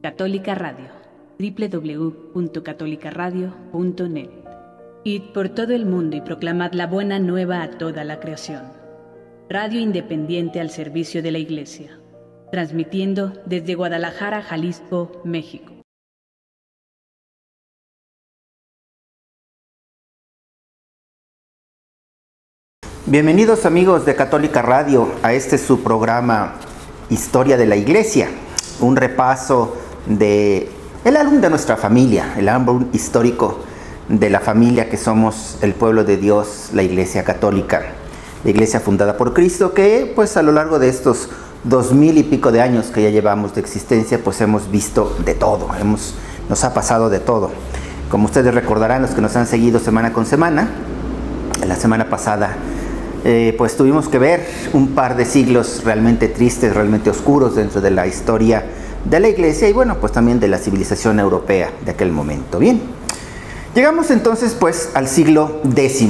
Católica Radio, www.catolicaradio.net. Id por todo el mundo y proclamad la buena nueva a toda la creación. Radio independiente al servicio de la Iglesia, transmitiendo desde Guadalajara, Jalisco, México. Bienvenidos amigos de Católica Radio a este su programa Historia de la Iglesia, un repaso de el álbum de nuestra familia, el álbum histórico de la familia que somos el pueblo de Dios, la Iglesia Católica, la Iglesia fundada por Cristo, que pues a lo largo de estos 2000 y pico de años que ya llevamos de existencia, pues hemos visto de todo, nos ha pasado de todo. Como ustedes recordarán, los que nos han seguido semana con semana, la semana pasada pues tuvimos que ver un par de siglos realmente tristes, realmente oscuros dentro de la historia de la Iglesia y bueno, pues también de la civilización europea de aquel momento. Bien, llegamos entonces pues al siglo X,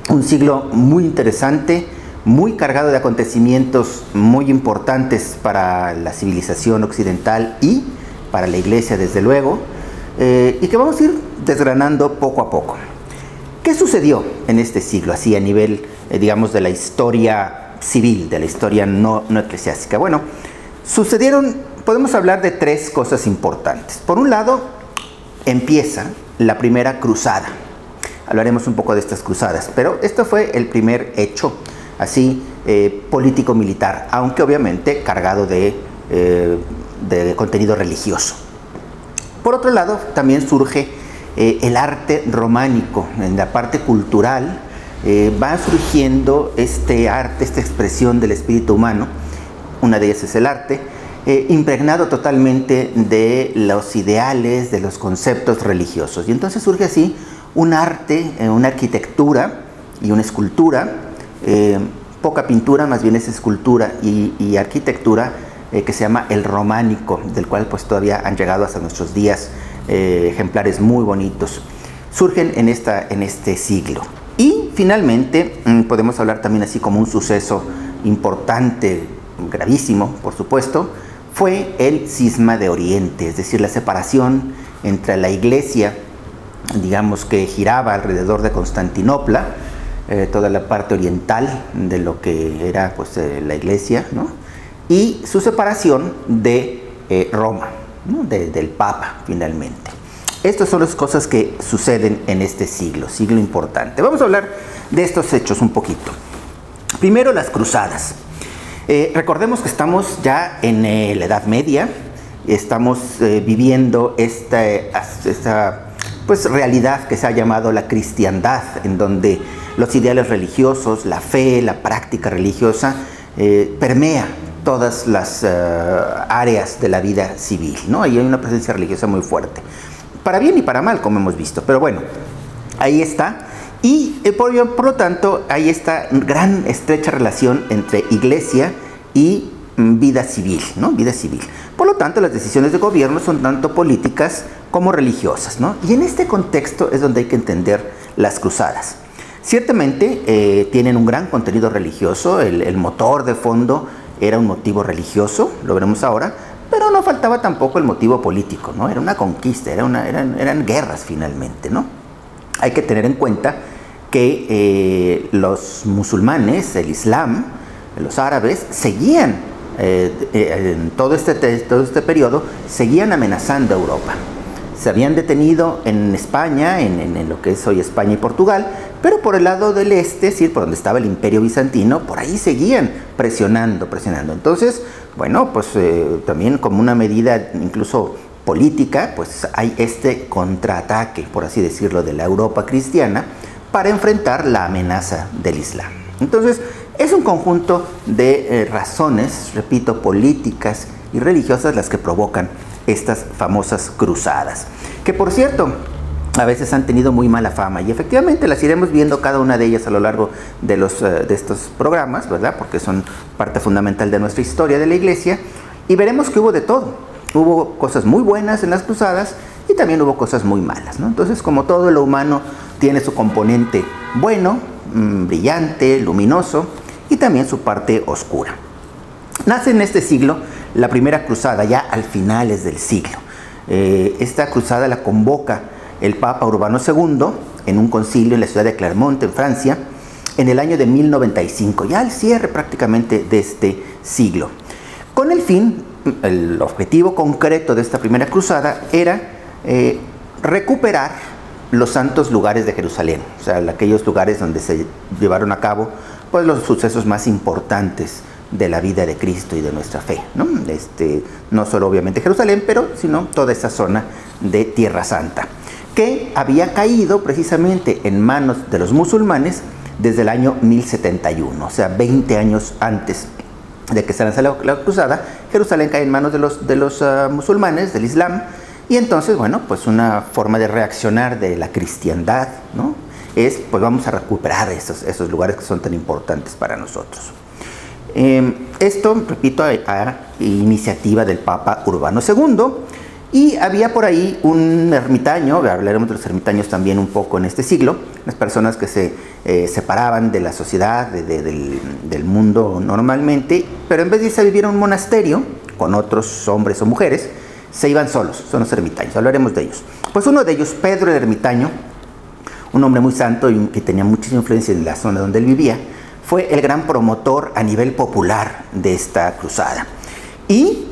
un siglo muy interesante, muy cargado de acontecimientos muy importantes para la civilización occidental y para la Iglesia desde luego, y que vamos a ir desgranando poco a poco. ¿Qué sucedió en este siglo, así a nivel, digamos, de la historia civil, de la historia no eclesiástica? Bueno, podemos hablar de tres cosas importantes. Por un lado, empieza la primera cruzada. Hablaremos un poco de estas cruzadas, pero esto fue el primer hecho, así, político-militar, aunque obviamente cargado de contenido religioso. Por otro lado, también surge el arte románico. En la parte cultural va surgiendo este arte, esta expresión del espíritu humano, una de ellas es el arte, impregnado totalmente de los ideales, de los conceptos religiosos. Y entonces surge así un arte, una arquitectura y una escultura, poca pintura, más bien es escultura y arquitectura, que se llama el románico, del cual pues todavía han llegado hasta nuestros días ejemplares muy bonitos. Surgen en este siglo. Y finalmente podemos hablar también así como un suceso importante, gravísimo por supuesto, fue el cisma de Oriente, es decir, la separación entre la Iglesia, digamos que giraba alrededor de Constantinopla, toda la parte oriental de lo que era pues la Iglesia, ¿no? Y su separación de Roma, ¿no? Del Papa finalmente. Estas son las cosas que suceden en este siglo importante. Vamos a hablar de estos hechos un poquito. Primero, las cruzadas. Recordemos que estamos ya en la Edad Media, estamos viviendo esta pues, realidad que se ha llamado la cristiandad, en donde los ideales religiosos, la fe, la práctica religiosa permea todas las áreas de la vida civil, ¿no? Y hay una presencia religiosa muy fuerte, para bien y para mal, como hemos visto, pero bueno, ahí está. Y por lo tanto hay esta gran estrecha relación entre iglesia y vida civil, ¿no? Vida civil. Por lo tanto, las decisiones de gobierno son tanto políticas como religiosas, ¿no? Y en este contexto es donde hay que entender las cruzadas. Ciertamente tienen un gran contenido religioso, el motor de fondo era un motivo religioso, lo veremos ahora, pero no faltaba tampoco el motivo político, ¿no? Era una conquista, eran guerras finalmente, ¿no? Hay que tener en cuenta que los musulmanes, el Islam, los árabes, seguían, en todo este periodo, seguían amenazando a Europa. Se habían detenido en España, en lo que es hoy España y Portugal, pero por el lado del este, es decir, por donde estaba el Imperio Bizantino, por ahí seguían presionando. Entonces, bueno, pues también como una medida incluso política, pues hay este contraataque, por así decirlo, de la Europa cristiana para enfrentar la amenaza del Islam. Entonces, es un conjunto de razones, repito, políticas y religiosas las que provocan estas famosas cruzadas, que por cierto, a veces han tenido muy mala fama y efectivamente las iremos viendo cada una de ellas a lo largo de estos programas, ¿verdad? Porque son parte fundamental de nuestra historia de la Iglesia y veremos que hubo de todo. Hubo cosas muy buenas en las cruzadas y también hubo cosas muy malas, ¿no? Entonces, como todo lo humano tiene su componente bueno, brillante, luminoso y también su parte oscura. Nace en este siglo la primera cruzada, ya al finales del siglo. Esta cruzada la convoca el Papa Urbano II en un concilio en la ciudad de Clermont, en Francia, en el año de 1095, ya al cierre prácticamente de este siglo. Con el fin, el objetivo concreto de esta primera cruzada era recuperar los santos lugares de Jerusalén, o sea, aquellos lugares donde se llevaron a cabo pues, los sucesos más importantes de la vida de Cristo y de nuestra fe, ¿no? No solo obviamente Jerusalén, pero sino toda esa zona de Tierra Santa, que había caído precisamente en manos de los musulmanes desde el año 1071, o sea, 20 años antes de que se lanzara la cruzada. Jerusalén cae en manos de los musulmanes, del Islam, y entonces, bueno, pues una forma de reaccionar de la cristiandad, ¿no? Es, pues vamos a recuperar esos lugares que son tan importantes para nosotros. Esto, repito, a iniciativa del Papa Urbano II, y había por ahí un ermitaño, hablaremos de los ermitaños también un poco en este siglo, las personas que se separaban de la sociedad, del mundo normalmente, pero en vez de irse a vivir a un monasterio con otros hombres o mujeres, se iban solos, son los ermitaños, hablaremos de ellos. Pues uno de ellos, Pedro el Ermitaño, un hombre muy santo y que tenía muchísima influencia en la zona donde él vivía, fue el gran promotor a nivel popular de esta cruzada. Y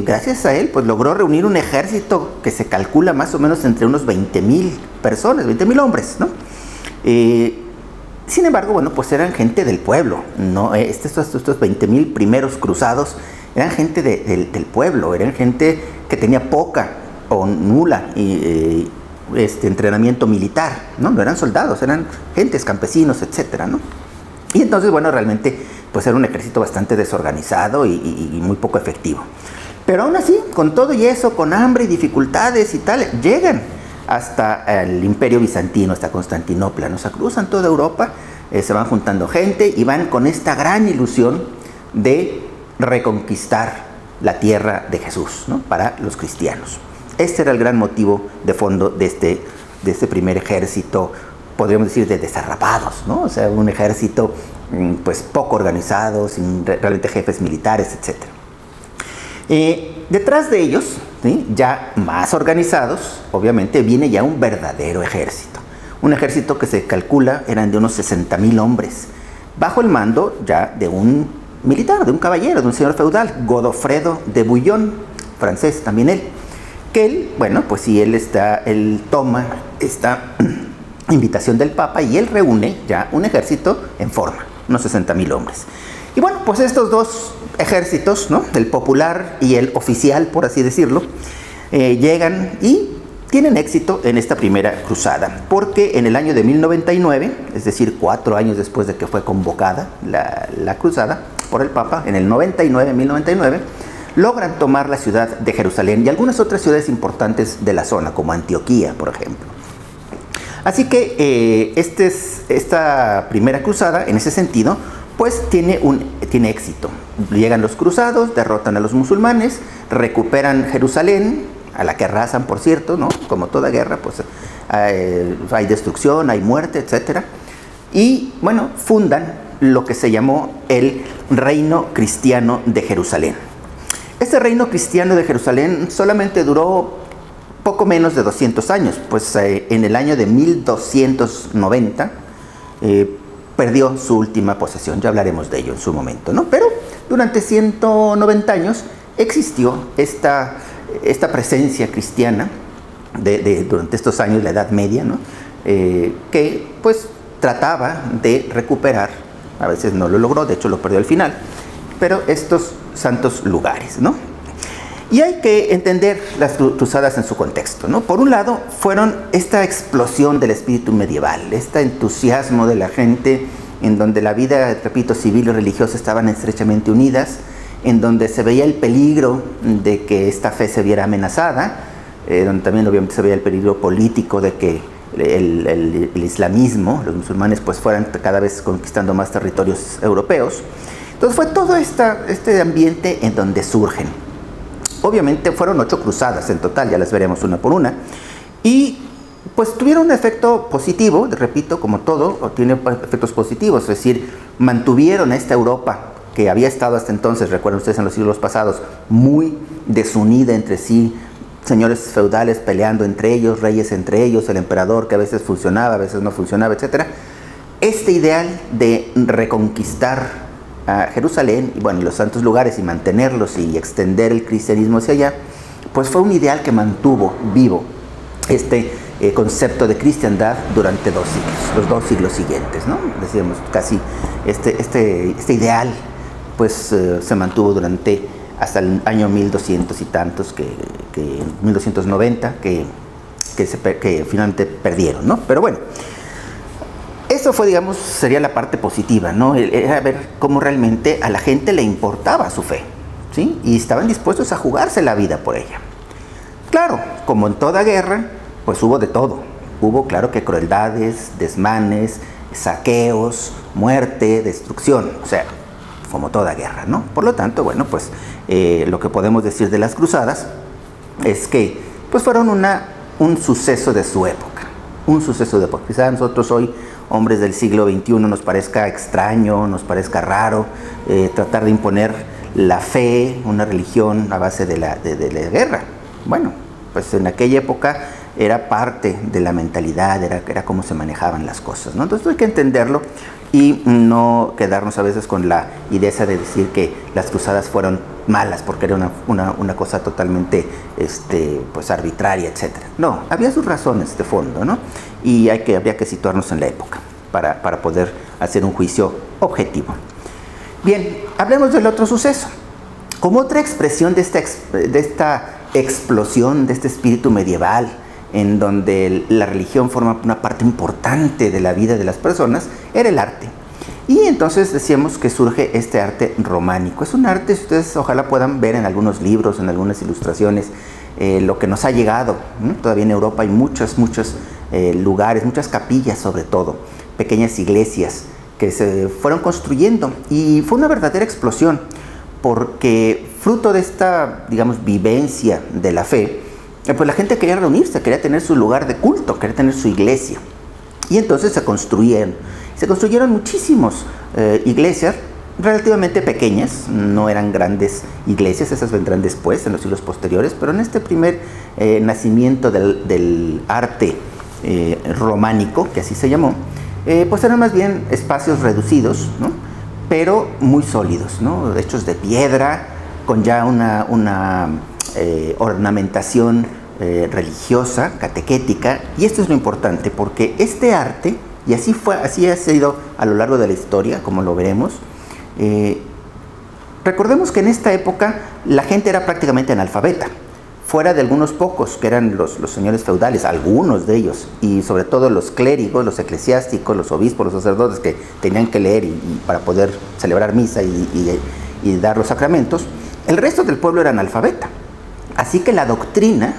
gracias a él, pues logró reunir un ejército que se calcula más o menos entre unos 20,000 personas, 20,000 hombres, ¿no? Sin embargo, bueno, pues eran gente del pueblo, ¿no? Estos 20,000 primeros cruzados eran gente del pueblo, eran gente que tenía poca o nula entrenamiento militar, ¿no? No eran soldados, eran gentes, campesinos, etcétera, ¿no? Y entonces, bueno, realmente pues era un ejército bastante desorganizado y muy poco efectivo. Pero aún así, con todo y eso, con hambre y dificultades y tal, llegan hasta el Imperio Bizantino, hasta Constantinopla, ¿no? O sea, cruzan toda Europa, se van juntando gente y van con esta gran ilusión de reconquistar la tierra de Jesús, ¿no? Para los cristianos. Este era el gran motivo de fondo de este primer ejército, podríamos decir, de desarrapados, ¿no? O sea, un ejército pues poco organizado, sin realmente jefes militares, etc. Detrás de ellos, ¿sí?, ya más organizados, obviamente viene ya un verdadero ejército. Un ejército que se calcula eran de unos 60,000 hombres, bajo el mando ya de un militar, de un caballero, de un señor feudal, Godofredo de Bouillon, francés también él, que él, bueno, pues sí, él toma esta invitación del Papa y él reúne ya un ejército en forma, unos 60,000 hombres. Y bueno, pues estos dos ejércitos, ¿no?, el popular y el oficial, por así decirlo, llegan y tienen éxito en esta primera cruzada, porque en el año de 1099, es decir, 4 años después de que fue convocada la cruzada por el Papa, en el 1099, logran tomar la ciudad de Jerusalén y algunas otras ciudades importantes de la zona, como Antioquía, por ejemplo. Así que esta primera cruzada, en ese sentido, pues tiene éxito. Llegan los cruzados, derrotan a los musulmanes, recuperan Jerusalén, a la que arrasan, por cierto, ¿no? Como toda guerra, pues hay destrucción, hay muerte, etc. Y, bueno, fundan lo que se llamó el Reino Cristiano de Jerusalén. Este Reino Cristiano de Jerusalén solamente duró poco menos de 200 años, pues en el año de 1290 perdió su última posesión, ya hablaremos de ello en su momento, ¿no? Pero durante 190 años existió esta presencia cristiana durante estos años, la Edad Media, ¿no? Que pues trataba de recuperar, a veces no lo logró, de hecho lo perdió al final, pero estos santos lugares, ¿no? Y hay que entender las cruzadas en su contexto, ¿no? Por un lado, fueron esta explosión del espíritu medieval, este entusiasmo de la gente en donde la vida, repito, civil y religiosa estaban estrechamente unidas, en donde se veía el peligro de que esta fe se viera amenazada, donde también obviamente se veía el peligro político de que el islamismo, los musulmanes, pues fueran cada vez conquistando más territorios europeos. Entonces fue todo este ambiente en donde surgen. Obviamente fueron 8 cruzadas en total, ya las veremos una por una, y pues tuvieron un efecto positivo, repito, como todo, tiene efectos positivos, es decir, mantuvieron a esta Europa que había estado hasta entonces, recuerden ustedes, en los siglos pasados, muy desunida entre sí, señores feudales peleando entre ellos, reyes entre ellos, el emperador que a veces funcionaba, a veces no funcionaba, etc. Este ideal de reconquistar a Jerusalén y bueno, los santos lugares y mantenerlos y extender el cristianismo hacia allá, pues fue un ideal que mantuvo vivo este concepto de cristiandad durante 2 siglos, los 2 siglos siguientes, ¿no? Decíamos casi este ideal pues se mantuvo durante hasta el año 1200 y tantos, que 1290, que finalmente perdieron, ¿no? Pero bueno, eso fue, digamos, sería la parte positiva, ¿no? Era ver cómo realmente a la gente le importaba su fe, ¿sí? Y estaban dispuestos a jugarse la vida por ella. Claro, como en toda guerra, pues hubo de todo. Hubo, claro, que crueldades, desmanes, saqueos, muerte, destrucción, o sea, como toda guerra, ¿no? Por lo tanto, bueno, pues lo que podemos decir de las cruzadas es que pues fueron un suceso de su época, un suceso de época. Quizá a nosotros hoy, hombres del siglo XXI, nos parezca extraño, nos parezca raro tratar de imponer la fe, una religión a base de la guerra. Bueno, pues en aquella época era parte de la mentalidad, era cómo se manejaban las cosas, ¿no? Entonces hay que entenderlo y no quedarnos a veces con la idea de decir que las cruzadas fueron malas porque era una cosa totalmente pues arbitraria, etc. No, había sus razones de fondo, ¿no? Y habría que situarnos en la época para poder hacer un juicio objetivo. Bien, hablemos del otro suceso. Como otra expresión de esta explosión, de este espíritu medieval, en donde la religión forma una parte importante de la vida de las personas, era el arte. Y entonces decíamos que surge este arte románico. Es un arte, si ustedes ojalá puedan ver en algunos libros, en algunas ilustraciones, lo que nos ha llegado, ¿no? Todavía en Europa hay muchos lugares, muchas capillas sobre todo, pequeñas iglesias que se fueron construyendo. Y fue una verdadera explosión, porque fruto de esta, digamos, vivencia de la fe, pues la gente quería reunirse, quería tener su lugar de culto, quería tener su iglesia. Y entonces se construyeron muchísimas iglesias relativamente pequeñas, no eran grandes iglesias, esas vendrán después, en los siglos posteriores, pero en este primer nacimiento del arte románico, que así se llamó, pues eran más bien espacios reducidos, ¿no? Pero muy sólidos, ¿no? Hechos de piedra, con ya una ornamentación religiosa, catequética. Y esto es lo importante, porque este arte, y así ha sido a lo largo de la historia, como lo veremos, recordemos que en esta época la gente era prácticamente analfabeta, fuera de algunos pocos que eran los señores feudales, algunos de ellos, y sobre todo los clérigos, los eclesiásticos, los obispos, los sacerdotes, que tenían que leer para poder celebrar misa y dar los sacramentos. El resto del pueblo era analfabeta. Así que la doctrina,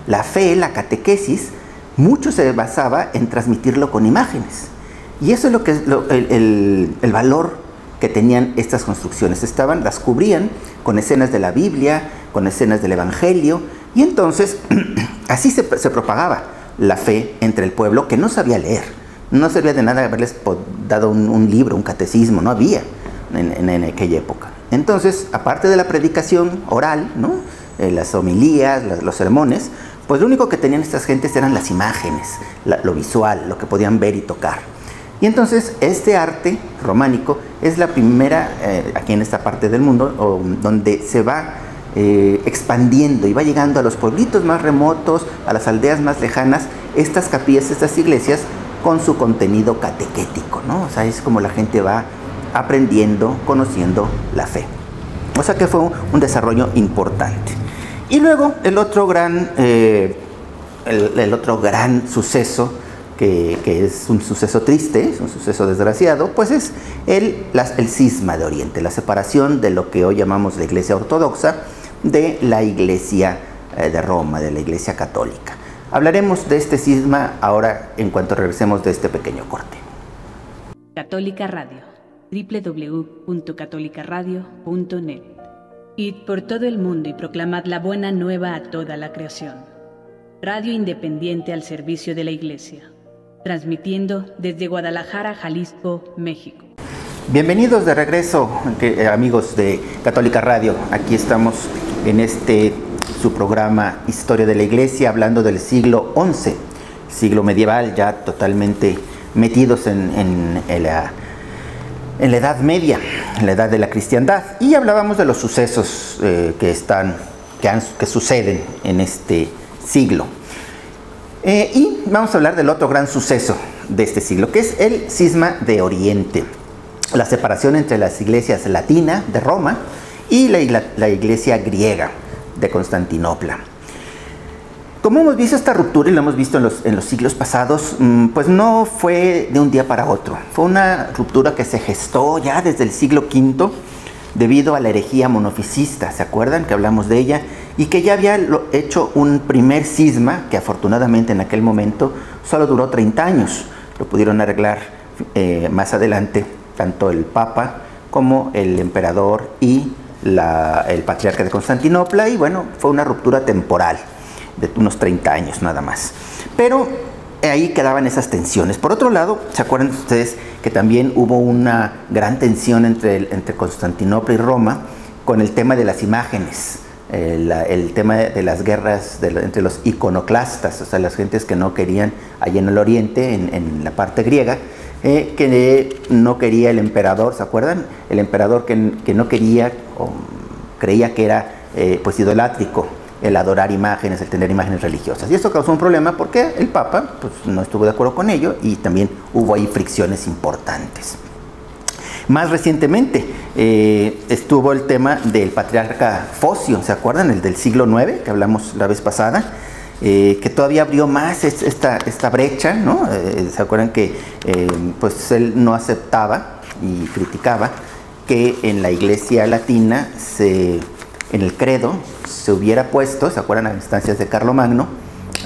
la fe, la catequesis, mucho se basaba en transmitirlo con imágenes. Y eso es el valor que tenían estas construcciones. Las cubrían con escenas de la Biblia, con escenas del Evangelio, y entonces así se propagaba la fe entre el pueblo que no sabía leer. No servía de nada haberles dado un libro, un catecismo, no había en aquella época. Entonces, aparte de la predicación oral, ¿no? Las homilías, los sermones, pues lo único que tenían estas gentes eran las imágenes, lo visual, lo que podían ver y tocar. Y entonces este arte románico es la primera, aquí en esta parte del mundo, donde se va expandiendo y va llegando a los pueblitos más remotos, a las aldeas más lejanas, estas capillas, estas iglesias, con su contenido catequético, ¿no? O sea, es como la gente va aprendiendo, conociendo la fe. O sea que fue un desarrollo importante. Y luego el otro gran suceso, que es un suceso triste, es un suceso desgraciado, pues es el cisma de Oriente, la separación de lo que hoy llamamos la Iglesia Ortodoxa de la Iglesia de Roma, de la Iglesia Católica. Hablaremos de este cisma ahora en cuanto regresemos de este pequeño corte. Católica Radio, www.catolicaradio.net. Id por todo el mundo y proclamad la buena nueva a toda la creación. Radio independiente al servicio de la Iglesia, transmitiendo desde Guadalajara, Jalisco, México. Bienvenidos de regreso, amigos de Católica Radio. Aquí estamos en su programa Historia de la Iglesia, hablando del siglo XI, siglo medieval, ya totalmente metidos en la Edad Media, en la edad de la cristiandad. Y hablábamos de los sucesos que suceden en este siglo. Y vamos a hablar del otro gran suceso de este siglo, que es el cisma de Oriente. La separación entre las iglesias latina de Roma y la iglesia griega de Constantinopla. Como hemos visto, esta ruptura, y lo hemos visto en los siglos pasados, pues no fue de un día para otro. Fue una ruptura que se gestó ya desde el siglo V debido a la herejía monofisista, ¿se acuerdan que hablamos de ella? Y que ya había hecho un primer cisma que afortunadamente en aquel momento solo duró 30 años. Lo pudieron arreglar más adelante tanto el Papa como el emperador y el patriarca de Constantinopla, y bueno, fue una ruptura temporal de unos 30 años nada más. Pero ahí quedaban esas tensiones. Por otro lado, ¿se acuerdan ustedes que también hubo una gran tensión entre Constantinopla y Roma con el tema de las imágenes? El tema de las guerras entre los iconoclastas, o sea, las gentes que no querían, allá en el Oriente, en la parte griega, que no quería el emperador, ¿se acuerdan? El emperador que no quería, o creía que era pues idolátrico el adorar imágenes, el tener imágenes religiosas. Y eso causó un problema porque el Papa pues, no estuvo de acuerdo con ello, y también hubo ahí fricciones importantes. Más recientemente estuvo el tema del patriarca Focio, ¿se acuerdan? El del siglo IX, que hablamos la vez pasada, que todavía abrió más esta brecha, ¿no? ¿Se acuerdan que pues él no aceptaba y criticaba que en la iglesia latina, en el credo, se hubiera puesto, ¿se acuerdan? A instancias de Carlomagno,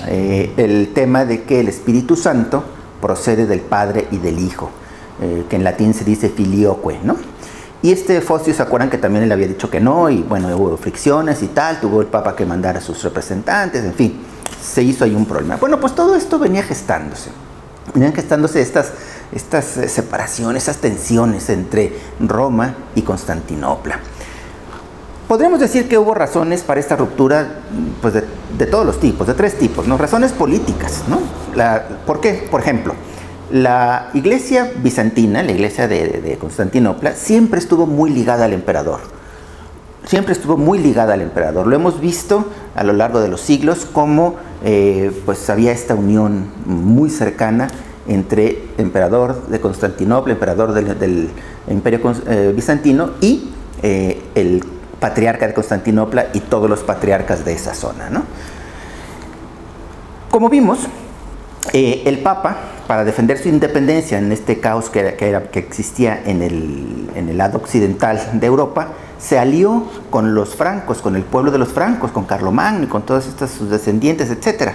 el tema de que el Espíritu Santo procede del Padre y del Hijo, que en latín se dice filioque, ¿no? Y Focio, ¿se acuerdan que también él había dicho que no? Y bueno, hubo fricciones y tal, tuvo el Papa que mandar a sus representantes, en fin, se hizo ahí un problema. Bueno, pues todo esto venía gestándose. Venían gestándose estas separaciones, esas tensiones entre Roma y Constantinopla. Podríamos decir que hubo razones para esta ruptura, pues de todos los tipos, de tres tipos, ¿no? Razones políticas, ¿no? ¿Por qué? Por ejemplo, la iglesia bizantina, la iglesia de Constantinopla, siempre estuvo muy ligada al emperador. Siempre estuvo muy ligada al emperador. Lo hemos visto a lo largo de los siglos como pues había esta unión muy cercana entre emperador de Constantinopla, emperador del imperio bizantino, y el patriarca de Constantinopla y todos los patriarcas de esa zona, ¿no? Como vimos, el Papa, para defender su independencia en este caos que existía en el lado occidental de Europa, se alió con los francos, con el pueblo de los francos, con Carlomagno y con todos sus descendientes, etc.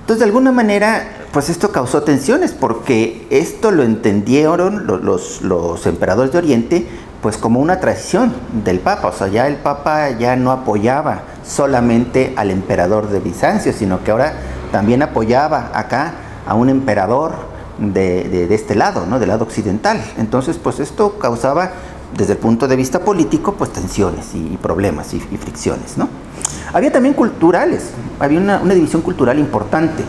Entonces, de alguna manera, pues esto causó tensiones, porque esto lo entendieron los emperadores de Oriente pues como una traición del Papa. O sea, ya el Papa ya no apoyaba solamente al emperador de Bizancio, sino que ahora también apoyaba acá a un emperador de este lado, ¿no? Del lado occidental. Entonces, pues esto causaba, desde el punto de vista político, pues tensiones y problemas y fricciones, ¿no? Había también culturales, había una división cultural importante.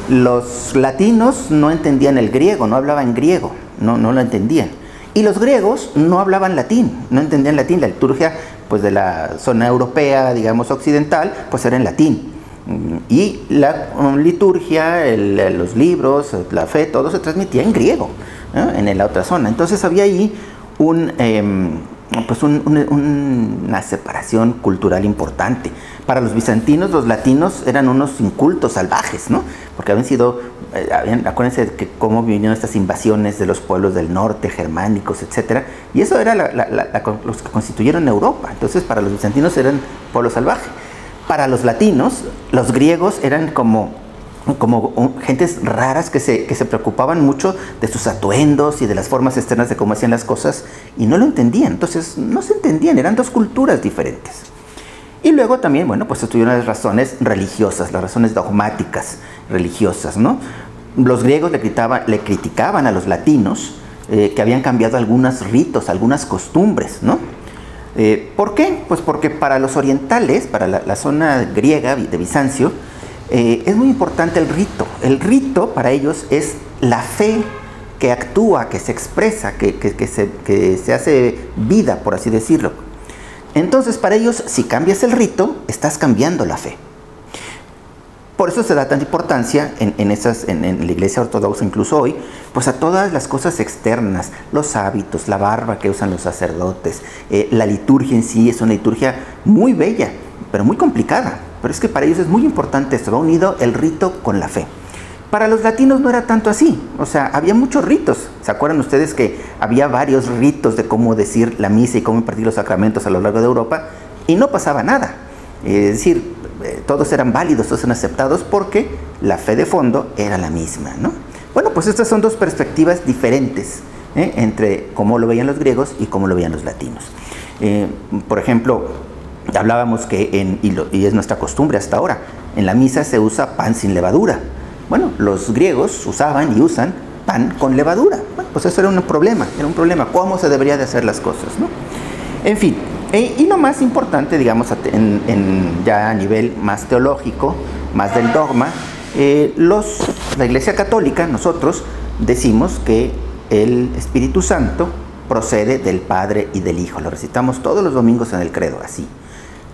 Los latinos no entendían el griego, no hablaban griego, no lo entendían. Y los griegos no hablaban latín, no entendían latín. La liturgia pues de la zona europea, digamos occidental, pues era en latín. Y la liturgia, los libros, la fe, todo se transmitía en griego, ¿no? En la otra zona. Entonces había ahí una separación cultural importante. Para los bizantinos, los latinos eran unos incultos salvajes, ¿no? Porque acuérdense que cómo vinieron estas invasiones de los pueblos del norte, germánicos, etcétera, y eso era los que constituyeron Europa. Entonces, para los bizantinos eran pueblo salvaje. Para los latinos, los griegos eran como gentes raras que se preocupaban mucho de sus atuendos y de las formas externas de cómo hacían las cosas, y no lo entendían. Entonces no se entendían, eran dos culturas diferentes. Y luego también, bueno, pues estuvieron las razones religiosas, las razones dogmáticas religiosas, ¿no? Los griegos le criticaban a los latinos que habían cambiado algunos ritos, algunas costumbres, ¿no? ¿Por qué? Pues porque para los orientales, para la zona griega de Bizancio, es muy importante el rito. El rito para ellos es la fe que actúa, que se expresa, que se hace vida, por así decirlo. Entonces, para ellos, si cambias el rito, estás cambiando la fe. Por eso se da tanta importancia en la Iglesia Ortodoxa, incluso hoy, pues a todas las cosas externas, los hábitos, la barba que usan los sacerdotes, la liturgia en sí es una liturgia muy bella, pero muy complicada. Pero es que para ellos es muy importante esto, va unido el rito con la fe. Para los latinos no era tanto así, o sea, había muchos ritos. ¿Se acuerdan ustedes que había varios ritos de cómo decir la misa y cómo impartir los sacramentos a lo largo de Europa? Y no pasaba nada. Es decir, todos eran válidos, todos eran aceptados porque la fe de fondo era la misma, ¿no? Bueno, pues estas son dos perspectivas diferentes entre cómo lo veían los griegos y cómo lo veían los latinos. Por ejemplo, hablábamos que, y es nuestra costumbre hasta ahora, en la misa se usa pan sin levadura. Bueno, los griegos usaban y usan pan con levadura. Bueno, pues eso era un problema, cómo se debería de hacer las cosas, ¿no? En fin, y lo más importante, digamos, ya a nivel más teológico, más del dogma, la Iglesia Católica, nosotros decimos que el Espíritu Santo procede del Padre y del Hijo. Lo recitamos todos los domingos en el credo, así.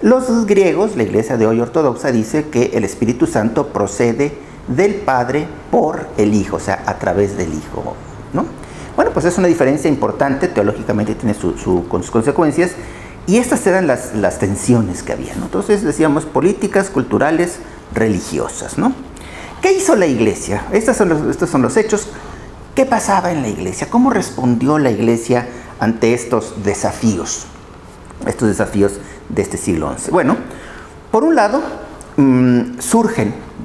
Los griegos, la Iglesia de hoy ortodoxa, dice que el Espíritu Santo procede del Padre por el Hijo, o sea, a través del Hijo, ¿no? Bueno, pues es una diferencia importante, teológicamente tiene sus consecuencias, y estas eran las tensiones que había, ¿no? Entonces decíamos políticas, culturales, religiosas, ¿no? ¿Qué hizo la Iglesia? Estos son los hechos. ¿Qué pasaba en la Iglesia? ¿Cómo respondió la Iglesia ante estos desafíos de este siglo XI? Bueno, por un lado,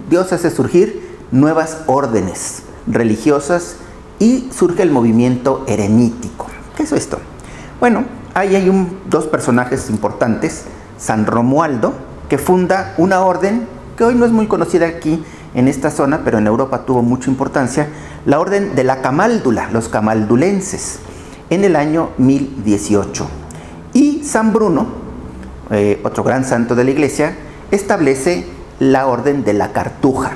Dios hace surgir nuevas órdenes religiosas y surge el movimiento erenítico. ¿Qué es esto? Bueno, ahí hay dos personajes importantes. San Romualdo, que funda una orden que hoy no es muy conocida aquí en esta zona, pero en Europa tuvo mucha importancia, la orden de la Camáldula, los camaldulenses, en el año 1018. Y San Bruno, otro gran santo de la Iglesia, establece la orden de la Cartuja.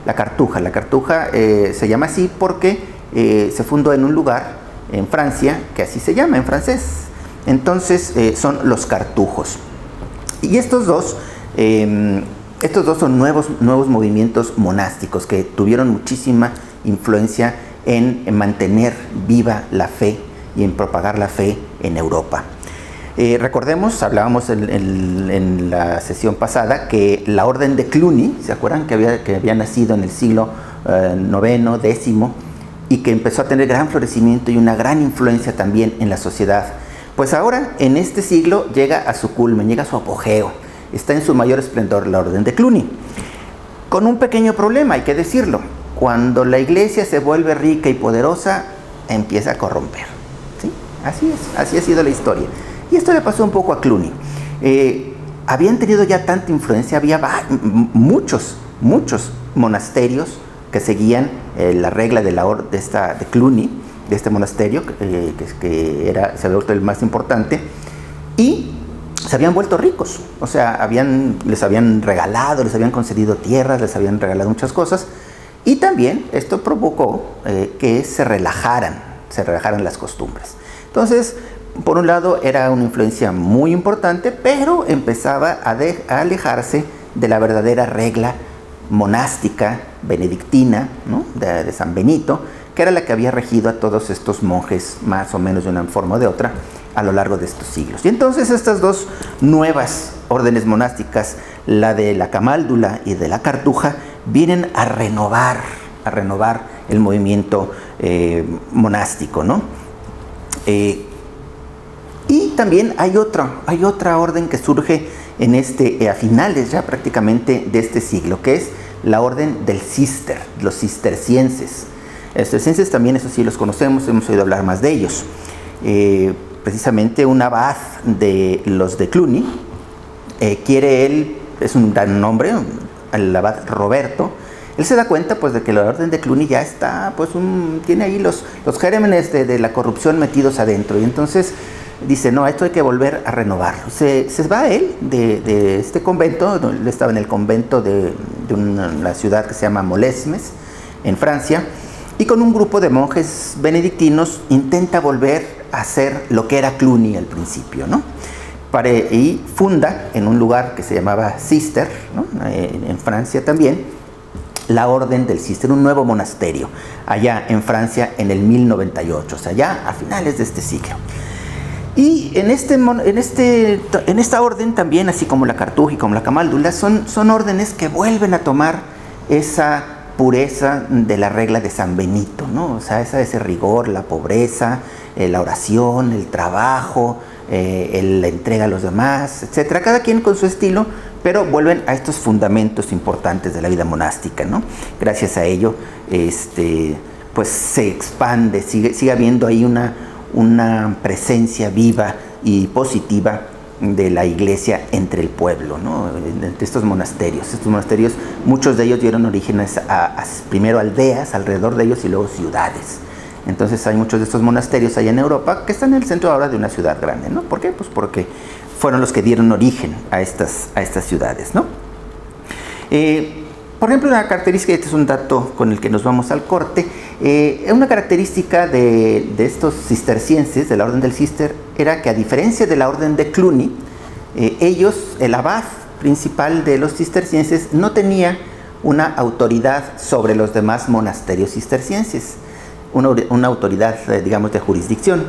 La Cartuja se llama así porque se fundó en un lugar en Francia que así se llama en francés. Entonces son los cartujos. Y estos dos son nuevos movimientos monásticos que tuvieron muchísima influencia en mantener viva la fe y en propagar la fe en Europa. Recordemos, hablábamos en la sesión pasada, que la orden de Cluny, ¿se acuerdan? Que había nacido en el siglo IX, X, y que empezó a tener gran florecimiento y una gran influencia también en la sociedad. Pues ahora, en este siglo, llega a su culmen, llega a su apogeo. Está en su mayor esplendor la orden de Cluny. Con un pequeño problema, hay que decirlo. Cuando la Iglesia se vuelve rica y poderosa, empieza a corromper. ¿Sí? Así ha sido la historia. Y esto le pasó un poco a Cluny. Habían tenido ya tanta influencia, había muchos monasterios que seguían la regla de Cluny, de este monasterio, que se había vuelto el más importante, y se habían vuelto ricos. O sea, les habían regalado, les habían concedido tierras, les habían regalado muchas cosas, y también esto provocó que se relajaran las costumbres. Entonces, por un lado era una influencia muy importante, pero empezaba a alejarse de la verdadera regla monástica benedictina, ¿no? de San Benito, que era la que había regido a todos estos monjes más o menos de una forma o de otra a lo largo de estos siglos. Y entonces estas dos nuevas órdenes monásticas, la de la Camáldula y de la Cartuja, vienen a renovar el movimiento monástico, ¿no? Y también hay otra orden que surge a finales ya prácticamente de este siglo, que es la orden del Cister, los cistercienses. Los cistercienses también, eso sí los conocemos, hemos oído hablar más de ellos. Precisamente un abad de los de Cluny, es un gran nombre, el abad Roberto, Él se da cuenta pues de que la orden de Cluny ya está, pues tiene ahí los gérmenes de la corrupción metidos adentro, y entonces dice, no, esto hay que volver a renovarlo. Se va él de este convento. Él estaba en el convento de una ciudad que se llama Molesmes, en Francia, y con un grupo de monjes benedictinos intenta volver a hacer lo que era Cluny al principio, ¿no? Y funda en un lugar que se llamaba Cister, ¿no? En Francia también, la Orden del Cister, un nuevo monasterio, allá en Francia en el 1098, o sea, ya a finales de este siglo. Y en esta orden también, así como la Cartuja y como la Camáldula, son órdenes que vuelven a tomar esa pureza de la regla de San Benito, ¿no? O sea, ese rigor, la pobreza, la oración, el trabajo, la entrega a los demás, etcétera. Cada quien con su estilo, pero vuelven a estos fundamentos importantes de la vida monástica, ¿no? Gracias a ello, pues se expande, sigue habiendo ahí una presencia viva y positiva de la iglesia entre el pueblo, ¿no? Entre estos monasterios. Estos monasterios, muchos de ellos dieron origen a primero aldeas alrededor de ellos y luego ciudades. Entonces hay muchos de estos monasterios allá en Europa que están en el centro ahora de una ciudad grande, ¿no? ¿Por qué? Pues porque fueron los que dieron origen a estas ciudades, ¿no? Por ejemplo, una característica, este es un dato con el que nos vamos al corte, una característica de estos cistercienses, de la orden del Cister, era que a diferencia de la orden de Cluny, el abad principal de los cistercienses no tenía una autoridad sobre los demás monasterios cistercienses, una autoridad, digamos, de jurisdicción,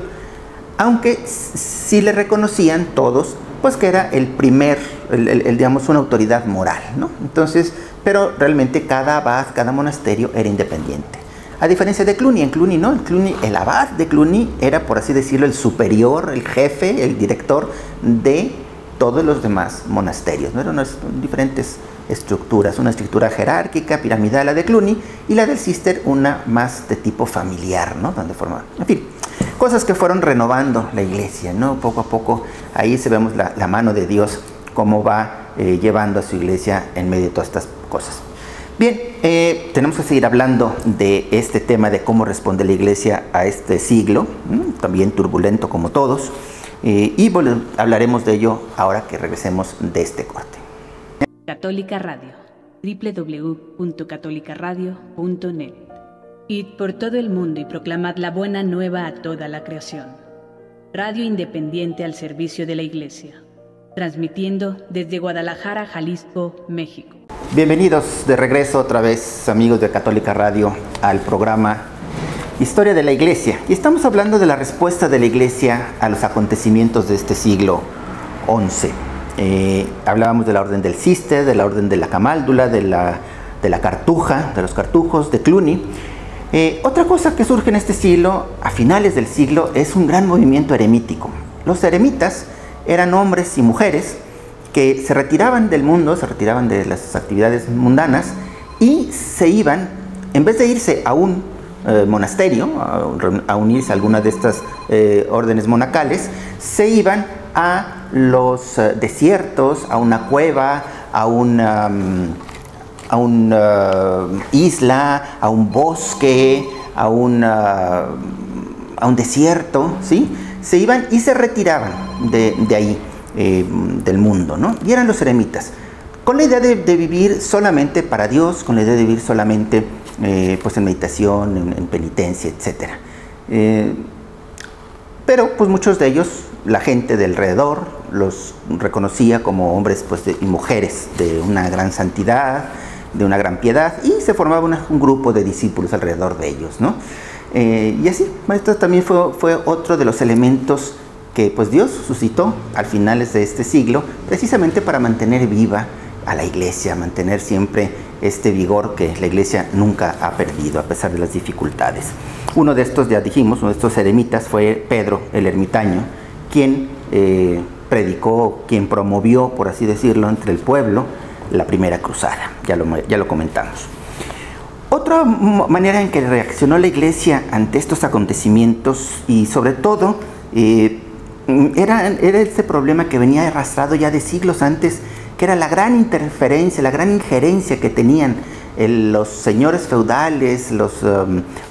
aunque sí le reconocían todos, pues que era digamos, una autoridad moral, ¿no? Entonces, pero realmente cada abad, cada monasterio era independiente. A diferencia de Cluny, en Cluny no, el abad de Cluny era, por así decirlo, el superior, el jefe, el director de todos los demás monasterios, ¿no? Eran unas diferentes estructuras, una estructura jerárquica, piramidal, la de Cluny, y la del Cister, una más de tipo familiar, ¿no? Donde formaban, en fin, cosas que fueron renovando la iglesia, ¿no? Poco a poco, ahí se vemos la mano de Dios, cómo va llevando a su iglesia en medio de todas estas cosas. Bien, tenemos que seguir hablando de este tema de cómo responde la iglesia a este siglo, también turbulento como todos, y hablaremos de ello ahora que regresemos de este corte. Católica Radio, www.catolicaradio.net. Id por todo el mundo y proclamad la buena nueva a toda la creación. Radio independiente al servicio de la iglesia. Transmitiendo desde Guadalajara, Jalisco, México. Bienvenidos de regreso otra vez, amigos de Católica Radio, al programa Historia de la Iglesia. Y estamos hablando de la respuesta de la Iglesia a los acontecimientos de este siglo XI. Hablábamos de la orden del Cister, de la orden de la Camáldula, de la Cartuja, de los cartujos, de Cluny. Otra cosa que surge en este siglo, a finales del siglo, es un gran movimiento eremítico. Los eremitas eran hombres y mujeres que se retiraban del mundo, se retiraban de las actividades mundanas y se iban, en vez de irse a un monasterio, a unirse a alguna de estas órdenes monacales, se iban a los desiertos, a una cueva, a una isla, a un bosque, a un desierto, ¿sí? Se iban y se retiraban de ahí, del mundo, ¿no? Y eran los eremitas, con la idea de vivir solamente para Dios, con la idea de vivir solamente pues en meditación, en penitencia, etc. Pero pues muchos de ellos, la gente de alrededor, los reconocía como hombres pues, y mujeres de una gran santidad, de una gran piedad, y se formaba un grupo de discípulos alrededor de ellos, ¿no? Y así, esto también fue otro de los elementos que pues Dios suscitó al finales de este siglo, precisamente para mantener viva a la iglesia, mantener siempre este vigor que la iglesia nunca ha perdido a pesar de las dificultades. Uno de estos, ya dijimos, uno de estos eremitas fue Pedro el ermitaño, quien predicó, quien promovió, por así decirlo, entre el pueblo la primera cruzada. Ya lo comentamos. Otra manera en que reaccionó la iglesia ante estos acontecimientos, y sobre todo era este problema que venía arrastrado ya de siglos antes, que era la gran interferencia, la gran injerencia que tenían los señores feudales, los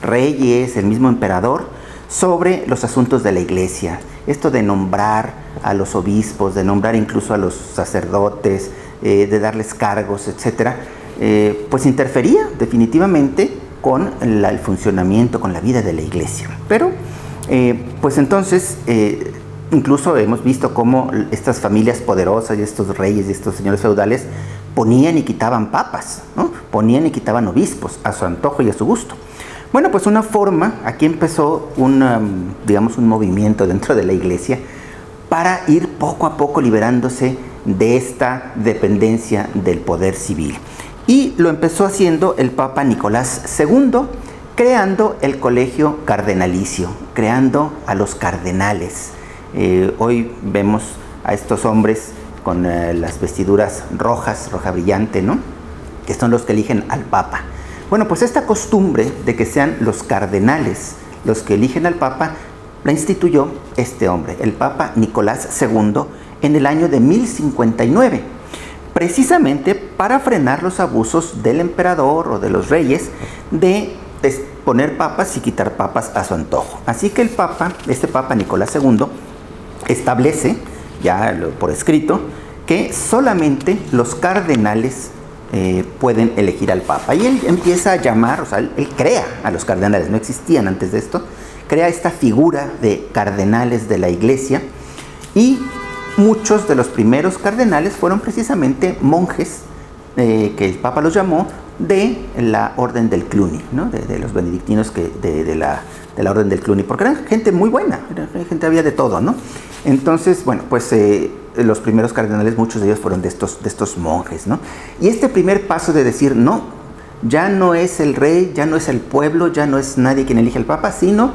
reyes, el mismo emperador, sobre los asuntos de la iglesia. Esto de nombrar a los obispos, de nombrar incluso a los sacerdotes, de darles cargos, etcétera, pues interfería definitivamente con el funcionamiento, con la vida de la iglesia. Pero, pues entonces, incluso hemos visto cómo estas familias poderosas y estos reyes y estos señores feudales ponían y quitaban papas, ¿no? Ponían y quitaban obispos a su antojo y a su gusto. Bueno, pues una forma, aquí empezó digamos un movimiento dentro de la iglesia para ir poco a poco liberándose de esta dependencia del poder civil. Y lo empezó haciendo el Papa Nicolás II, creando el colegio cardenalicio, creando a los cardenales. Hoy vemos a estos hombres con las vestiduras rojas, roja brillante, ¿no? Que son los que eligen al Papa. Bueno, pues esta costumbre de que sean los cardenales los que eligen al Papa, la instituyó este hombre, el Papa Nicolás II, en el año de 1059, precisamente para frenar los abusos del emperador o de los reyes de poner papas y quitar papas a su antojo. Así que este Papa Nicolás II, establece, ya por escrito, que solamente los cardenales pueden elegir al Papa. Y él empieza a llamar, o sea, él crea a los cardenales, no existían antes de esto, crea esta figura de cardenales de la iglesia, y muchos de los primeros cardenales fueron precisamente monjes, que el Papa los llamó, de la Orden del Cluny, ¿no? de los benedictinos de la Orden del Cluny, porque eran gente muy buena, había de todo, ¿no? Entonces, bueno, pues los primeros cardenales, muchos de ellos fueron de estos monjes, ¿no? Y este primer paso de decir, no, ya no es el rey, ya no es el pueblo, ya no es nadie quien elige al Papa, sino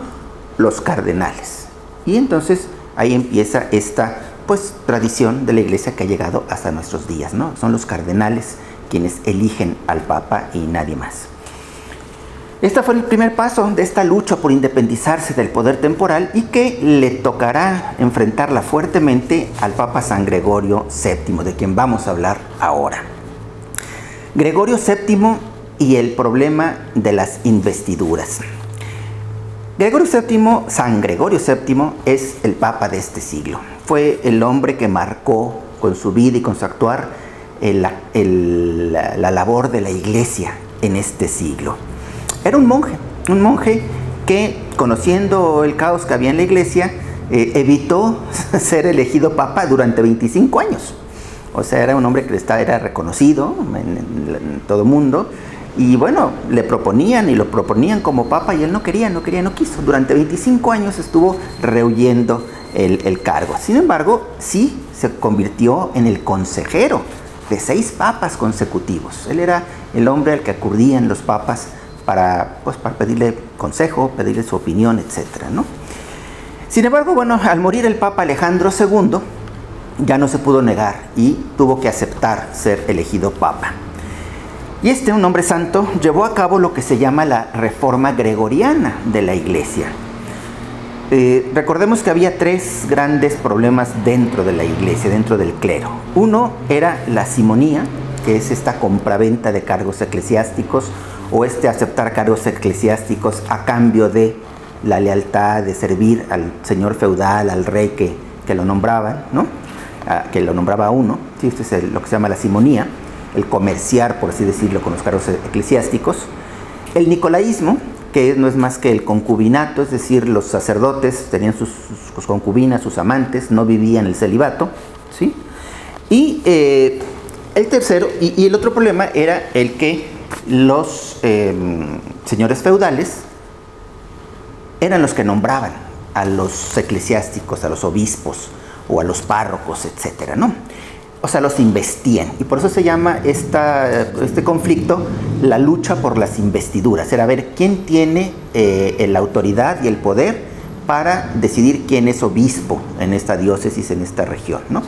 los cardenales. Y entonces ahí empieza esta, pues, tradición de la iglesia que ha llegado hasta nuestros días, ¿no? Son los cardenales quienes eligen al Papa y nadie más. Este fue el primer paso de esta lucha por independizarse del poder temporal, y que le tocará enfrentarla fuertemente al Papa San Gregorio VII, de quien vamos a hablar ahora. Gregorio VII y el problema de las investiduras. San Gregorio VII es el Papa de este siglo. Fue el hombre que marcó con su vida y con su actuar la labor de la iglesia en este siglo. Era un monje que, conociendo el caos que había en la iglesia, evitó ser elegido papa durante 25 años. O sea, era un hombre que era reconocido en todo el mundo, y bueno, le proponían y lo proponían como papa, y él no quiso. Durante 25 años estuvo rehuyendo el cargo. Sin embargo, sí se convirtió en el consejero de 6 papas consecutivos. Él era el hombre al que acudían los papas para pedirle consejo, pedirle su opinión, etcétera, ¿no? Sin embargo, bueno, al morir el Papa Alejandro II, ya no se pudo negar y tuvo que aceptar ser elegido Papa. Y un hombre santo, llevó a cabo lo que se llama la reforma gregoriana de la iglesia. Recordemos que había 3 grandes problemas dentro de la iglesia, dentro del clero. Uno era la simonía, que es esta compraventa de cargos eclesiásticos, o aceptar cargos eclesiásticos a cambio de la lealtad de servir al señor feudal, al rey que lo nombraban, ¿no? Que lo nombraba a uno. Sí, esto es lo que se llama la simonía, el comerciar, por así decirlo, con los cargos eclesiásticos. El nicolaísmo, que no es más que el concubinato, es decir, los sacerdotes tenían sus concubinas, sus amantes, no vivían el celibato, ¿sí? Y el tercero, y el otro problema era el que los señores feudales eran los que nombraban a los eclesiásticos, a los obispos o a los párrocos, etcétera, ¿no? O sea, los investían, y por eso se llama este conflicto la lucha por las investiduras. Era ver quién tiene la autoridad y el poder para decidir quién es obispo en esta diócesis, en esta región, ¿no?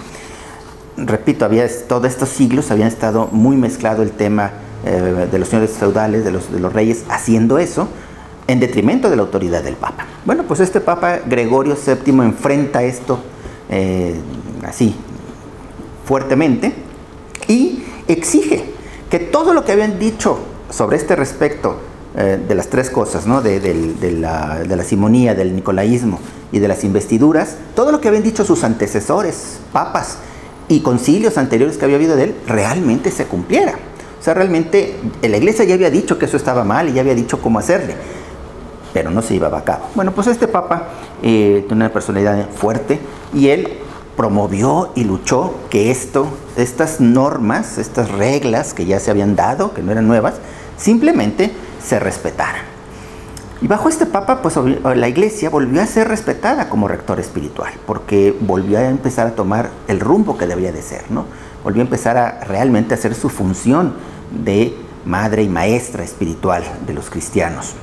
Repito, todos estos siglos habían estado muy mezclado el tema de los señores feudales, de los reyes, haciendo eso en detrimento de la autoridad del Papa. Bueno, pues este Papa Gregorio VII enfrenta esto así fuertemente, y exige que todo lo que habían dicho sobre este respecto de las tres cosas, ¿no? de la simonía, del nicolaísmo y de las investiduras, todo lo que habían dicho sus antecesores, papas y concilios anteriores que había habido de él, realmente se cumpliera. O sea, realmente la iglesia ya había dicho que eso estaba mal y ya había dicho cómo hacerle, pero no se llevaba a cabo. Bueno, pues este papa tiene una personalidad fuerte y él promovió y luchó que estas normas, estas reglas que ya se habían dado, que no eran nuevas, simplemente se respetaran. Y bajo este papa, pues la iglesia volvió a ser respetada como rector espiritual, porque volvió a empezar a tomar el rumbo que debía de ser, ¿no? Volvió a empezar a realmente hacer su función de madre y maestra espiritual de los cristianos.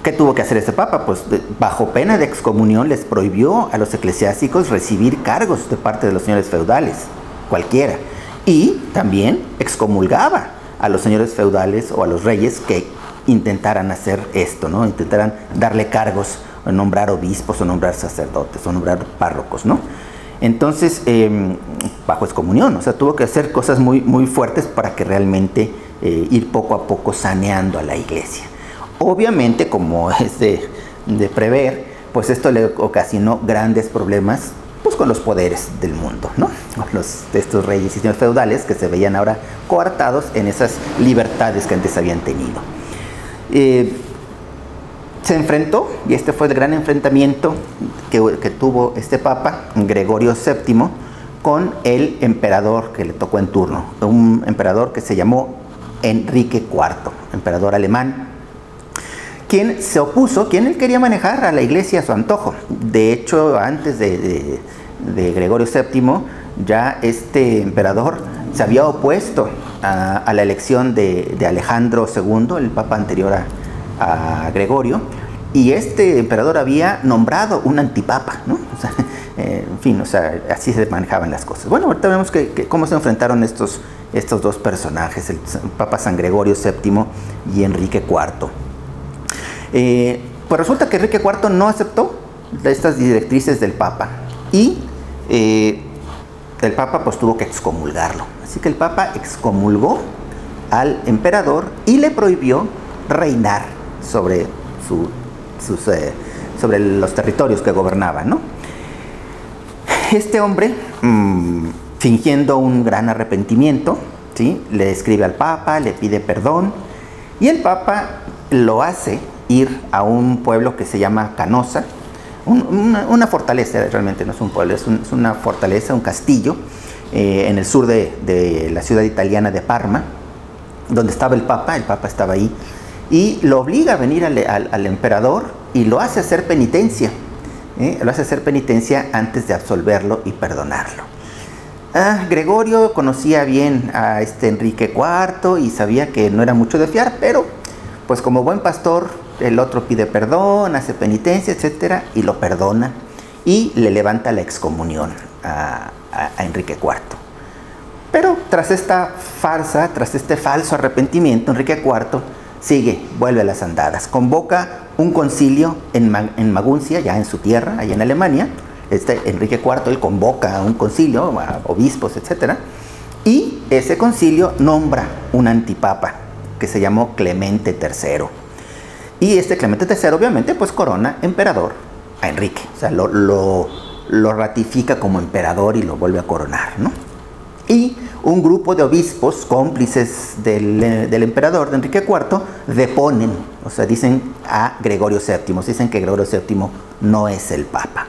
¿Qué tuvo que hacer este papa? Pues bajo pena de excomunión les prohibió a los eclesiásticos recibir cargos de parte de los señores feudales, cualquiera, y también excomulgaba a los señores feudales o a los reyes que intentaran hacer esto, ¿no? Intentaran darle cargos, o nombrar obispos, o nombrar sacerdotes, o nombrar párrocos, ¿no? Entonces, bajo excomunión, o sea, tuvo que hacer cosas muy, muy fuertes para que realmente ir poco a poco saneando a la iglesia. Obviamente, como es de prever, pues esto le ocasionó grandes problemas pues con los poderes del mundo, ¿no? Estos reyes y señores feudales que se veían ahora coartados en esas libertades que antes habían tenido. Se enfrentó, y este fue el gran enfrentamiento que tuvo este papa, Gregorio VII, con el emperador que le tocó en turno, un emperador que se llamó Enrique IV, emperador alemán, quien se opuso, quien él quería manejar a la iglesia a su antojo. De hecho, antes de Gregorio VII, ya este emperador se había opuesto a la elección de Alejandro II, el papa anterior a Gregorio, y este emperador había nombrado un antipapa, ¿no? O sea, en fin, o sea, así se manejaban las cosas. Bueno, ahorita vemos cómo se enfrentaron estos dos personajes, el papa San Gregorio VII y Enrique IV. Pues resulta que Enrique IV no aceptó estas directrices del Papa y el Papa pues tuvo que excomulgarlo. Así que el Papa excomulgó al emperador y le prohibió reinar sobre los territorios que gobernaba, ¿no? Este hombre, fingiendo un gran arrepentimiento, ¿sí?, le escribe al Papa, le pide perdón y el Papa lo hace ir a un pueblo que se llama Canosa, una fortaleza, realmente no es un pueblo, es una fortaleza, un castillo en el sur de la ciudad italiana de Parma, donde estaba el Papa estaba ahí, y lo obliga a venir al emperador y lo hace hacer penitencia, antes de absolverlo y perdonarlo. Gregorio conocía bien a este Enrique IV y sabía que no era mucho de fiar, pero pues como buen pastor, el otro pide perdón, hace penitencia, etcétera, y lo perdona y le levanta la excomunión a Enrique IV. Pero tras esta farsa, tras este falso arrepentimiento, Enrique IV vuelve a las andadas, convoca un concilio en Maguncia, ya en su tierra, allá en Alemania. Enrique IV, él convoca un concilio, a obispos, etcétera, y ese concilio nombra un antipapa que se llamó Clemente III. Y este Clemente III obviamente pues corona emperador a Enrique, o sea, lo ratifica como emperador y lo vuelve a coronar, ¿no? Y un grupo de obispos cómplices del emperador de Enrique IV deponen, o sea, dicen a Gregorio VII, dicen que Gregorio VII no es el papa.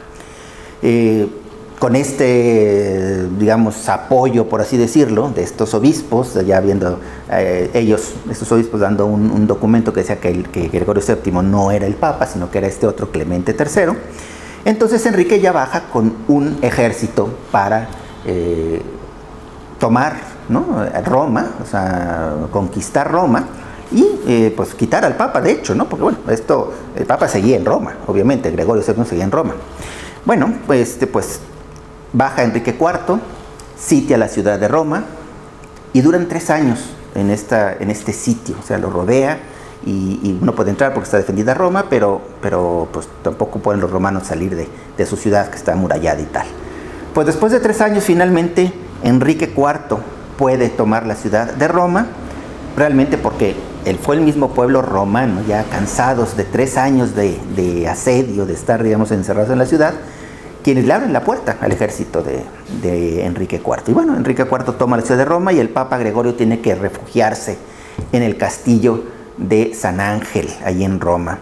Con este, digamos, apoyo, por así decirlo, de estos obispos, ya viendo estos obispos dando un documento que decía que Gregorio VII no era el Papa, sino que era este otro Clemente III, entonces Enrique ya baja con un ejército para tomar, ¿no?, Roma, o sea, conquistar Roma y pues quitar al Papa, de hecho, ¿no?, porque bueno, el Papa seguía en Roma, obviamente, Gregorio VII seguía en Roma. Bueno, pues baja Enrique IV, sitia la ciudad de Roma y duran 3 años en este sitio, o sea, lo rodea y no puede entrar porque está defendida Roma, pero pues tampoco pueden los romanos salir de su ciudad que está amurallada y tal. Pues después de 3 años finalmente Enrique IV puede tomar la ciudad de Roma realmente porque él fue el mismo pueblo romano, ya cansados de 3 años de asedio, de estar, digamos, encerrados en la ciudad, quienes le abren la puerta al ejército de Enrique IV. Y bueno, Enrique IV toma la ciudad de Roma y el Papa Gregorio tiene que refugiarse en el castillo de San Ángel, ahí en Roma.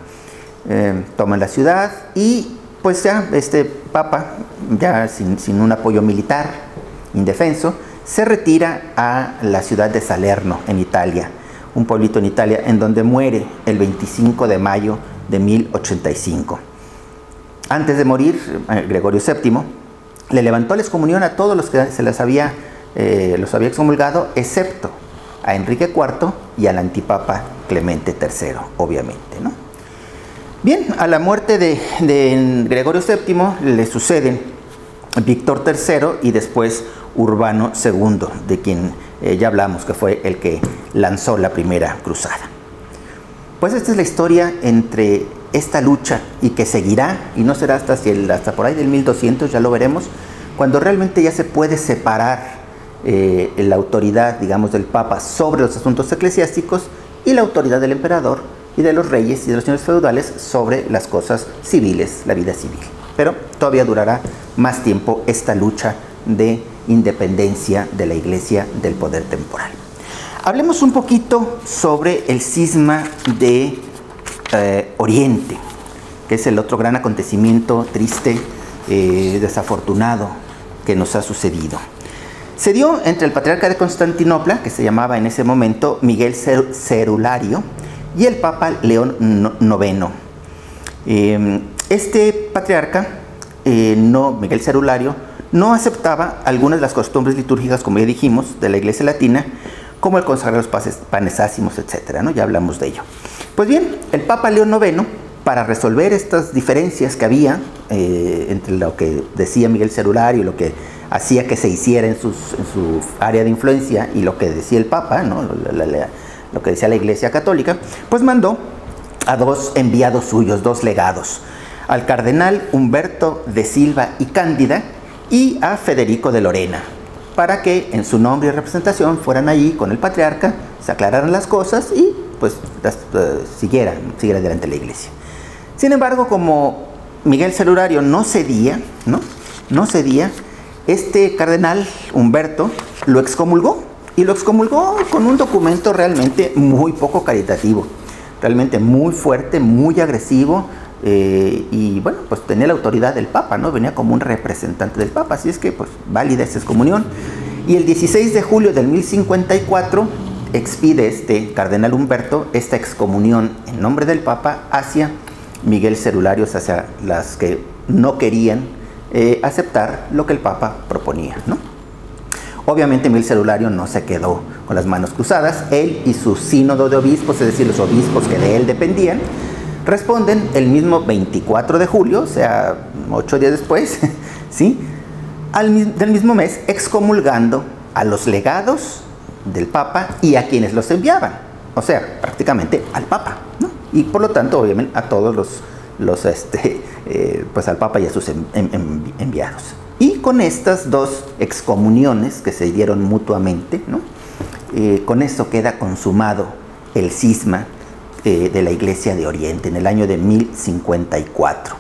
Toman la ciudad y pues ya este Papa, ya sin un apoyo militar, indefenso, se retira a la ciudad de Salerno, en Italia, un pueblito en Italia, en donde muere el 25 de mayo de 1085. Antes de morir, Gregorio VII le levantó la excomunión a todos los que se los había excomulgado, excepto a Enrique IV y al antipapa Clemente III, obviamente, ¿no? Bien, a la muerte de Gregorio VII le suceden Víctor III y después Urbano II, de quien ya hablamos, que fue el que lanzó la primera cruzada. Pues esta es la historia entre esta lucha y que seguirá, y no será hasta por ahí del 1200, ya lo veremos, cuando realmente ya se puede separar la autoridad, digamos, del Papa sobre los asuntos eclesiásticos y la autoridad del emperador y de los reyes y de los señores feudales sobre las cosas civiles, la vida civil. Pero todavía durará más tiempo esta lucha de independencia de la Iglesia del poder temporal. Hablemos un poquito sobre el cisma de Oriente, que es el otro gran acontecimiento triste, desafortunado que nos ha sucedido. Se dio entre el patriarca de Constantinopla, que se llamaba en ese momento Miguel Cerulario, y el Papa León IX. Este patriarca, Miguel Cerulario, no aceptaba algunas de las costumbres litúrgicas, como ya dijimos, de la Iglesia latina, como el consagrar los panes ácimos, etc., ¿no? Ya hablamos de ello. Pues bien, el Papa León IX, para resolver estas diferencias que había entre lo que decía Miguel Cerulario y lo que hacía que se hiciera en su área de influencia y lo que decía el Papa, ¿no? Lo que decía la Iglesia Católica, pues mandó a 2 enviados suyos, 2 legados, al cardenal Humberto de Silva y Cándida y a Federico de Lorena, para que en su nombre y representación fueran allí con el patriarca, se aclararan las cosas y pues siguiera adelante la Iglesia. Sin embargo, como Miguel Cerulario no cedía, este cardenal Humberto lo excomulgó, y lo excomulgó con un documento realmente muy poco caritativo, realmente muy fuerte, muy agresivo, y bueno, pues tenía la autoridad del Papa, ¿no? Venía como un representante del Papa, así es que pues válida esa excomunión. Y el 16 de julio del 1054 expide este cardenal Humberto esta excomunión en nombre del Papa hacia Miguel Cerulario, hacia las que no querían aceptar lo que el Papa proponía, ¿no? Obviamente Miguel Cerulario no se quedó con las manos cruzadas. Él y su sínodo de obispos, es decir, los obispos que de él dependían, responden el mismo 24 de julio, o sea, 8 días después, ¿sí?, del mismo mes, excomulgando a los legados del Papa y a quienes los enviaban, o sea, prácticamente al Papa, ¿no? Y por lo tanto, obviamente, a todos pues al Papa y a sus enviados. Y con estas 2 excomuniones que se dieron mutuamente, ¿no? Con esto queda consumado el cisma de la Iglesia de Oriente en el año de 1054.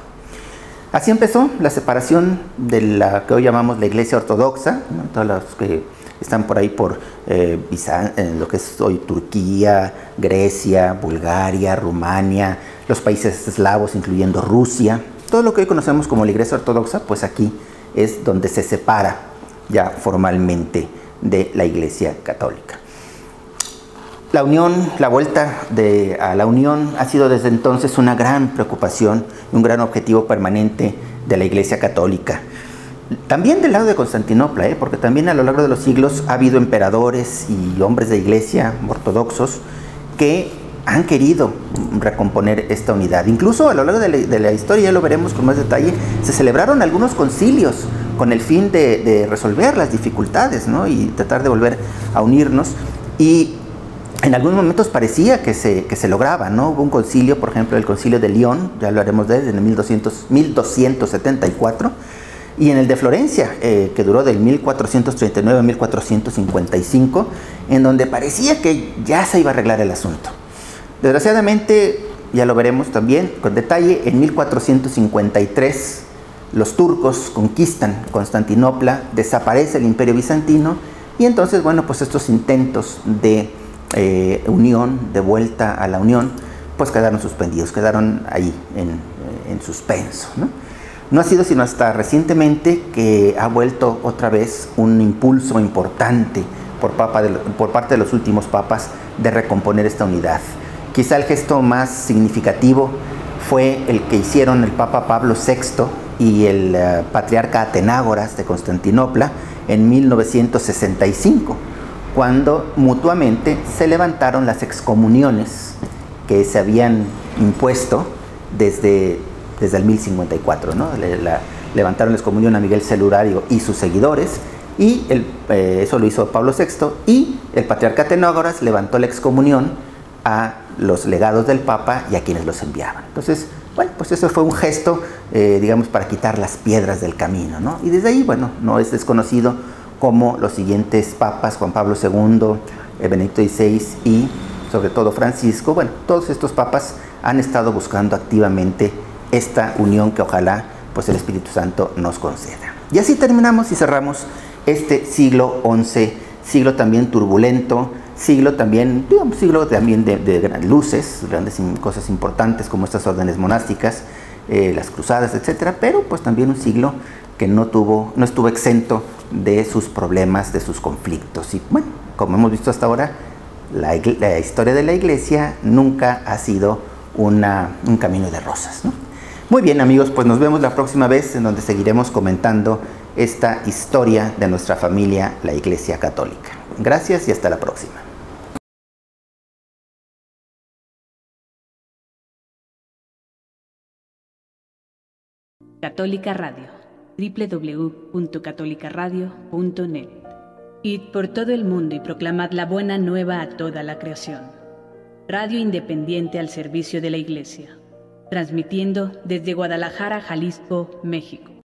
Así empezó la separación de la que hoy llamamos la Iglesia Ortodoxa, ¿no? Todos los que están por ahí por lo que es hoy Turquía, Grecia, Bulgaria, Rumania, los países eslavos, incluyendo Rusia, todo lo que hoy conocemos como la Iglesia Ortodoxa, pues aquí es donde se separa ya formalmente de la Iglesia Católica. La unión, la vuelta a la unión ha sido desde entonces una gran preocupación y un gran objetivo permanente de la Iglesia Católica. También del lado de Constantinopla, porque también a lo largo de los siglos ha habido emperadores y hombres de iglesia ortodoxos que han querido recomponer esta unidad. Incluso a lo largo de la historia, ya lo veremos con más detalle, se celebraron algunos concilios con el fin de resolver las dificultades, ¿no? Y tratar de volver a unirnos. Y en algunos momentos parecía que se lograba, ¿no? Hubo un concilio, por ejemplo, el concilio de León, ya lo haremos de él, en el 1274, y en el de Florencia, que duró del 1439 a 1455, en donde parecía que ya se iba a arreglar el asunto. Desgraciadamente, ya lo veremos también con detalle, en 1453 los turcos conquistan Constantinopla, desaparece el Imperio Bizantino, y entonces, bueno, pues estos intentos de unión, de vuelta a la unión, pues quedaron suspendidos, quedaron ahí en suspenso, ¿no? No ha sido sino hasta recientemente que ha vuelto otra vez un impulso importante por parte de los últimos papas de recomponer esta unidad. Quizá el gesto más significativo fue el que hicieron el Papa Pablo VI y el patriarca Atenágoras de Constantinopla en 1965, cuando mutuamente se levantaron las excomuniones que se habían impuesto desde el 1054, ¿no? Levantaron la excomunión a Miguel Celurario y sus seguidores, y eso lo hizo Pablo VI, y el patriarca Atenágoras levantó la excomunión a los legados del Papa y a quienes los enviaban. Entonces, bueno, pues eso fue un gesto, digamos, para quitar las piedras del camino, ¿no? Y desde ahí, bueno, no es desconocido cómo los siguientes papas, Juan Pablo II, Benedicto XVI y sobre todo Francisco, bueno, todos estos papas han estado buscando activamente esta unión que ojalá pues el Espíritu Santo nos conceda. Y así terminamos y cerramos este siglo XI, siglo también turbulento, siglo también de grandes luces, grandes cosas importantes como estas órdenes monásticas, las cruzadas, etcétera, pero pues también un siglo que no estuvo exento de sus problemas, de sus conflictos. Y bueno, como hemos visto hasta ahora, la historia de la Iglesia nunca ha sido un camino de rosas, ¿no? Muy bien, amigos, pues nos vemos la próxima vez, en donde seguiremos comentando esta historia de nuestra familia, la Iglesia Católica. Gracias y hasta la próxima. Católica Radio, www.catolicaradio.net. Id por todo el mundo y proclamad la buena nueva a toda la creación. Radio independiente al servicio de la Iglesia, transmitiendo desde Guadalajara, Jalisco, México.